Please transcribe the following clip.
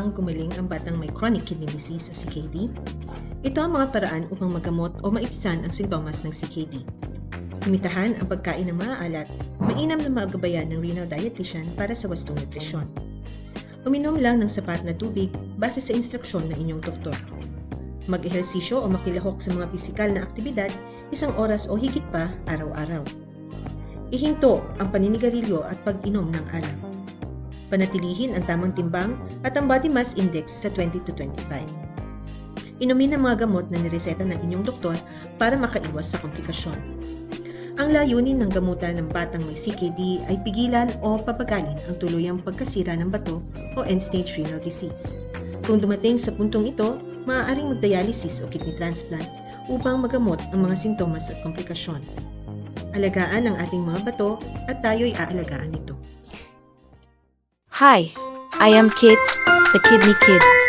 bang gumaling ang batang may chronic kidney disease o CKD? Ito ang mga paraan upang magamot o maibsan ang sintomas ng CKD. Limitahan ang pagkain ng maaalat, mainam na magabayan ng renal dietitian para sa wastong nutrisyon. Uminom lang ng sapat na tubig base sa instruksyon ng inyong doktor. Mag-ehersisyo o makilahok sa mga pisikal na aktibidad 1 oras o higit pa araw-araw. Ihinto ang paninigarilyo at pag-inom ng alak. Panatilihin ang tamang timbang at ang body mass index sa 20 to 25. Inumin ang mga gamot na nireseta ng inyong doktor para makaiwas sa komplikasyon. Ang layunin ng gamutan ng batang may CKD ay pigilan o papagalin ang tuluyang pagkasira ng bato o end-stage renal disease. Kung dumating sa puntong ito, maaaring mag-dialysis o kidney transplant upang magamot ang mga sintomas at komplikasyon. Alagaan ang ating mga bato at tayo'y aalagaan ito. Hi, I am Kit, the Kidney Kid.